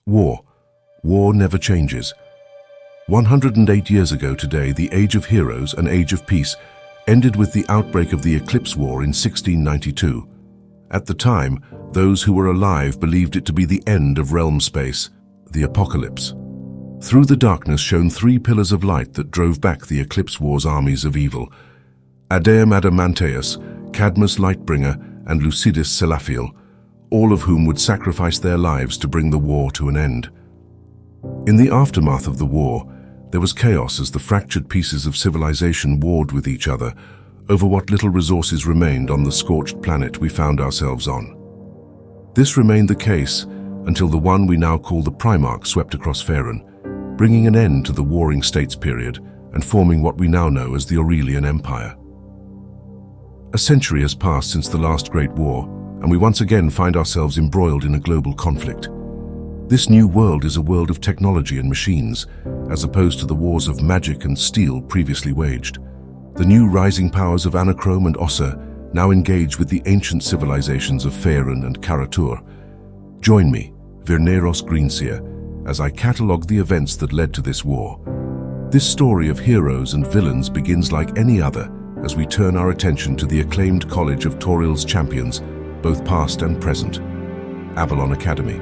War. War never changes. 108 years ago today, the Age of Heroes and Age of Peace ended with the outbreak of the Eclipse War in 1692. At the time, those who were alive believed it to be the end of realm space, the apocalypse. Through the darkness shone three pillars of light that drove back the Eclipse War's armies of evil: Aedeum Adamanteus, Cadmus Lightbringer, and Lucidus Celaphiel, all of whom would sacrifice their lives to bring the war to an end. In the aftermath of the war, there was chaos as the fractured pieces of civilization warred with each other over what little resources remained on the scorched planet we found ourselves on. This remained the case until the one we now call the Primarch swept across Faerun, bringing an end to the Warring States period and forming what we now know as the Aurelian Empire. A century has passed since the last Great War, and we once again find ourselves embroiled in a global conflict. This new world is a world of technology and machines, as opposed to the wars of magic and steel previously waged. The new rising powers of Anachrome and Ossa now engage with the ancient civilizations of Faerun and Karatur. Join me, Virneros Greenseer, as I catalogue the events that led to this war. This story of heroes and villains begins like any other as we turn our attention to the acclaimed college of Toryl's champions, both past and present, Avalon Academy.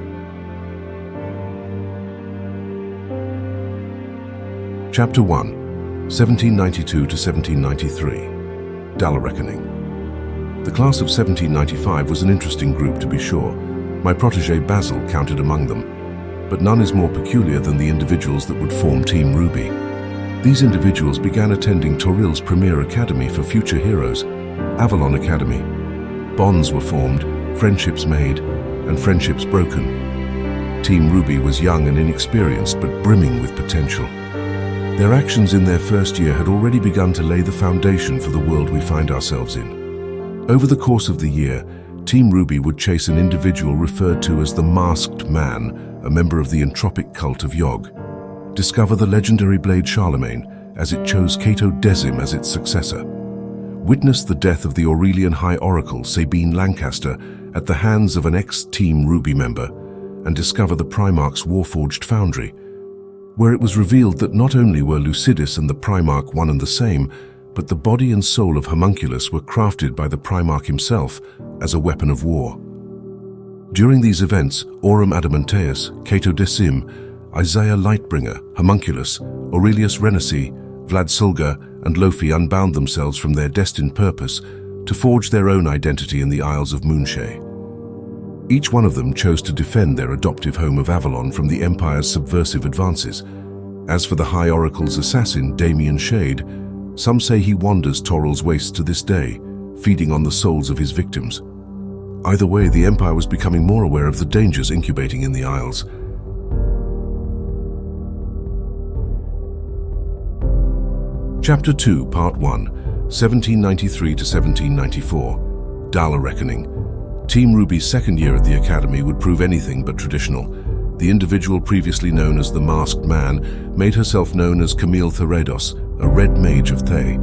Chapter 1, 1792 to 1793, Dala Reckoning. The class of 1795 was an interesting group, to be sure. My protege Basil counted among them, but none is more peculiar than the individuals that would form Team Ruby. These individuals began attending Toryl's premier academy for future heroes, Avalon Academy. Bonds were formed, friendships made, and friendships broken. Team Ruby was young and inexperienced, but brimming with potential. Their actions in their first year had already begun to lay the foundation for the world we find ourselves in. Over the course of the year, Team Ruby would chase an individual referred to as the Masked Man, a member of the entropic cult of Yog. Discover the legendary blade Charlemagne, as it chose Cato Decim as its successor. Witness the death of the Aurelian High Oracle Sabine Lancaster at the hands of an ex-Team Ruby member, and discover the Primarch's Warforged foundry, where it was revealed that not only were Lucidus and the Primarch one and the same, but the body and soul of Homunculus were crafted by the Primarch himself as a weapon of war. During these events, Aurum Adamanteus, Cato Decim, Isaiah Lightbringer, Homunculus, Aurelius Renacy, Vlad Sulga, and Lofi unbound themselves from their destined purpose to forge their own identity in the Isles of Moonshae. Each one of them chose to defend their adoptive home of Avalon from the Empire's subversive advances. As for the High Oracle's assassin, Damien Shade, some say he wanders Toryl's wastes to this day, feeding on the souls of his victims. Either way, the Empire was becoming more aware of the dangers incubating in the Isles. Chapter 2, Part 1, 1793 to 1794, Dala Reckoning. Team Ruby's second year at the Academy would prove anything but traditional. The individual previously known as the Masked Man made herself known as Camille Theredos, a red mage of Thay.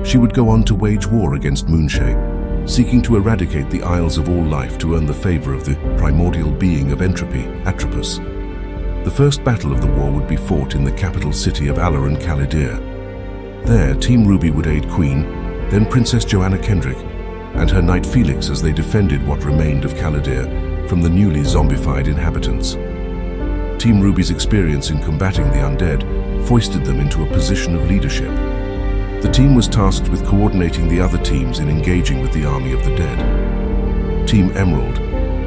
She would go on to wage war against Moonshae, seeking to eradicate the Isles of all life to earn the favor of the primordial being of entropy, Atropos. The first battle of the war would be fought in the capital city of Alaran Calidir. There, Team Ruby would aid Queen, then Princess Joanna Kendrick, and her knight Felix as they defended what remained of Calidir from the newly zombified inhabitants. Team Ruby's experience in combating the undead foisted them into a position of leadership. The team was tasked with coordinating the other teams in engaging with the army of the dead. Team Emerald,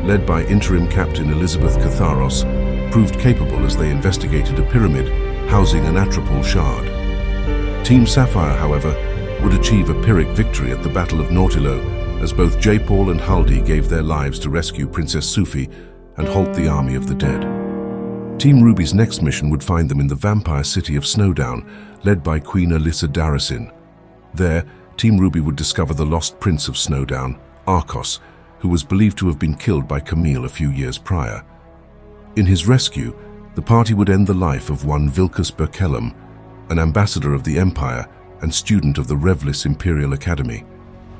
led by interim captain Elizabeth Catharos, proved capable as they investigated a pyramid housing an Atropol shard. Team Sapphire, however, would achieve a Pyrrhic victory at the Battle of Nautilo, as both J-Paul and Haldi gave their lives to rescue Princess Sufi and halt the army of the dead. Team Ruby's next mission would find them in the vampire city of Snowdown, led by Queen Alyssa Darasin. There, Team Ruby would discover the lost prince of Snowdown, Arcos, who was believed to have been killed by Camille a few years prior. In his rescue, the party would end the life of one Vilcus Berkellum, an ambassador of the Empire and student of the Revlis Imperial Academy.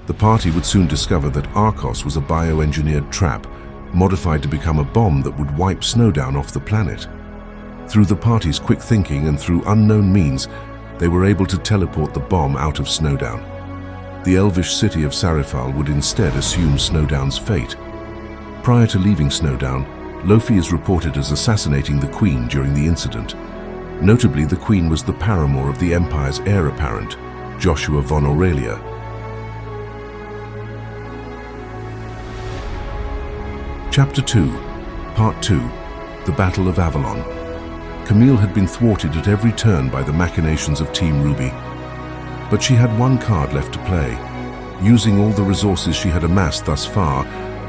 The party would soon discover that Arcos was a bioengineered trap modified to become a bomb that would wipe Snowdown off the planet. Through the party's quick thinking and through unknown means, they were able to teleport the bomb out of Snowdown. The elvish city of Sarifal would instead assume Snowdown's fate. Prior to leaving Snowdown, Lofi is reported as assassinating the Queen during the incident. Notably, the Queen was the paramour of the Empire's heir apparent, Joshua von Aurelia. Chapter 2, Part 2, The Battle of Avalon. Camille had been thwarted at every turn by the machinations of Team Ruby, but she had one card left to play. Using all the resources she had amassed thus far,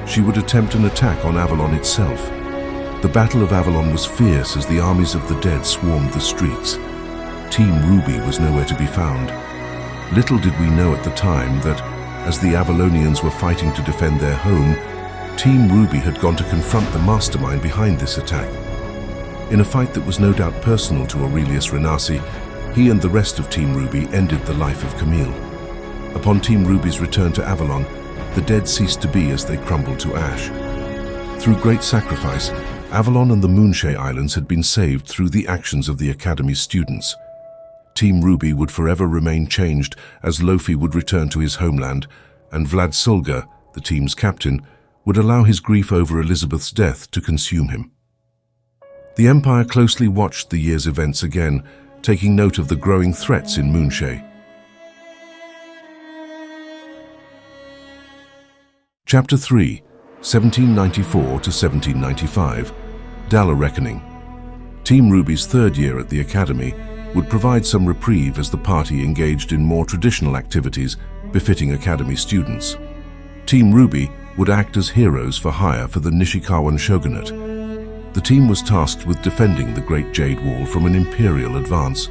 she would attempt an attack on Avalon itself. The Battle of Avalon was fierce as the armies of the dead swarmed the streets. Team Ruby was nowhere to be found. Little did we know at the time that, as the Avalonians were fighting to defend their home, Team Ruby had gone to confront the mastermind behind this attack. In a fight that was no doubt personal to Aurelius Renassi, he and the rest of Team Ruby ended the life of Camille. Upon Team Ruby's return to Avalon, the dead ceased to be as they crumbled to ash. Through great sacrifice, Avalon and the Moonshae Islands had been saved through the actions of the Academy's students. Team Ruby would forever remain changed as Lofi would return to his homeland, and Vlad Sulga, the team's captain, would allow his grief over Elizabeth's death to consume him. The Empire closely watched the year's events again, taking note of the growing threats in Moonshae. Chapter 3, 1794 to 1795, Dala Reckoning. Team Ruby's third year at the Academy would provide some reprieve as the party engaged in more traditional activities befitting Academy students. Team Ruby would act as heroes for hire for the Nishikawan shogunate. The team was tasked with defending the Great Jade Wall from an Imperial advance.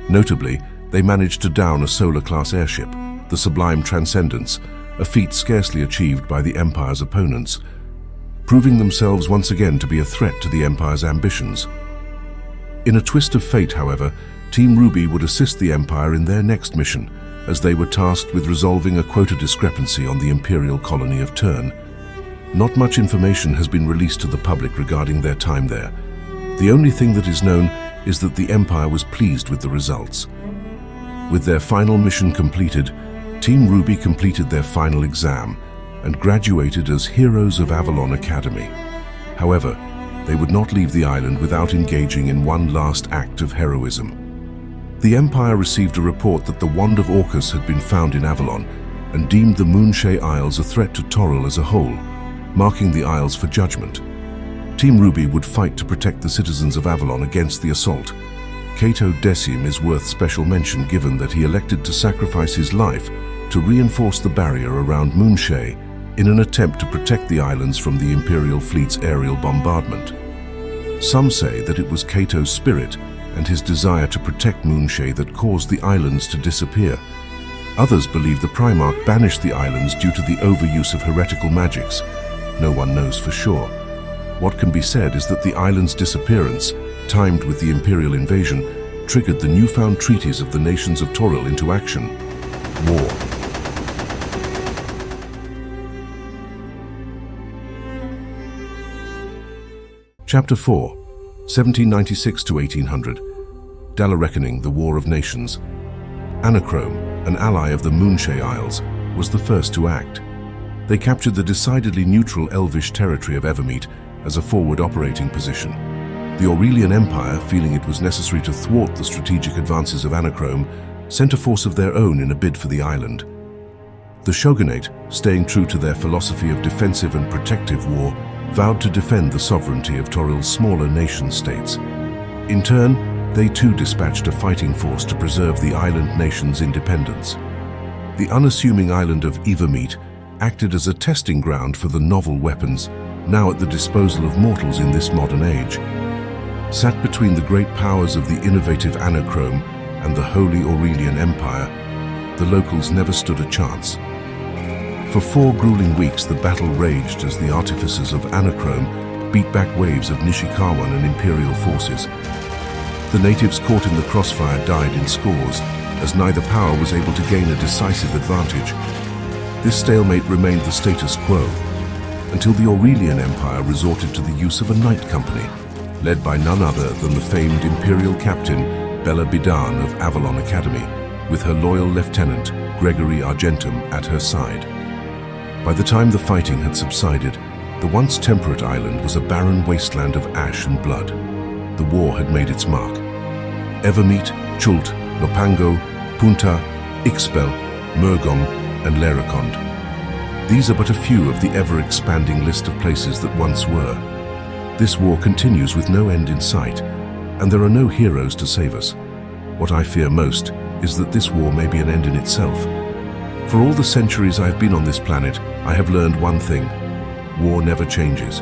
Notably, they managed to down a solar-class airship, the Sublime Transcendence, a feat scarcely achieved by the Empire's opponents, proving themselves once again to be a threat to the Empire's ambitions. In a twist of fate, however, Team Ruby would assist the Empire in their next mission, as they were tasked with resolving a quota discrepancy on the Imperial colony of Tern. Not much information has been released to the public regarding their time there. The only thing that is known is that the Empire was pleased with the results. With their final mission completed, Team Ruby completed their final exam and graduated as Heroes of Avalon Academy. However, they would not leave the island without engaging in one last act of heroism. The Empire received a report that the Wand of Orcus had been found in Avalon and deemed the Moonshae Isles a threat to Toril as a whole, marking the Isles for judgment. Team Ruby would fight to protect the citizens of Avalon against the assault. Cato Decim is worth special mention given that he elected to sacrifice his life to reinforce the barrier around Moonshae in an attempt to protect the islands from the Imperial fleet's aerial bombardment. Some say that it was Cato's spirit and his desire to protect Moonshae that caused the islands to disappear. Others believe the Primarch banished the islands due to the overuse of heretical magics. No one knows for sure. What can be said is that the island's disappearance, timed with the Imperial invasion, triggered the newfound treaties of the nations of Toril into action. War. Chapter 4, 1796 to 1800, Dala Reckoning, the War of Nations. Anachrome, an ally of the Moonshae Isles, was the first to act. They captured the decidedly neutral elvish territory of Evermeet as a forward operating position. The Aurelian Empire, feeling it was necessary to thwart the strategic advances of Anachrome, sent a force of their own in a bid for the island. The shogunate, staying true to their philosophy of defensive and protective war, vowed to defend the sovereignty of Toril's smaller nation-states. In turn, they too dispatched a fighting force to preserve the island nation's independence. The unassuming island of Evermeet acted as a testing ground for the novel weapons now at the disposal of mortals in this modern age. Sat between the great powers of the innovative Anachrome and the Holy Aurelian Empire, the locals never stood a chance. For 4 grueling weeks, the battle raged as the artificers of Anachrome beat back waves of Nishikawan and Imperial forces. The natives caught in the crossfire died in scores, as neither power was able to gain a decisive advantage. This stalemate remained the status quo. until the Aurelian Empire resorted to the use of a knight company, led by none other than the famed imperial captain Bella Bidan of Avalon Academy, with her loyal lieutenant Gregory Argentum at her side. By the time the fighting had subsided, the once temperate island was a barren wasteland of ash and blood. The war had made its mark. Evermeet, Chult, Lopango, Punta, Ixbel, Murgom, and Leracond. These are but a few of the ever-expanding list of places that once were. This war continues with no end in sight, and there are no heroes to save us. What I fear most is that this war may be an end in itself. For all the centuries I have been on this planet, I have learned one thing: war never changes.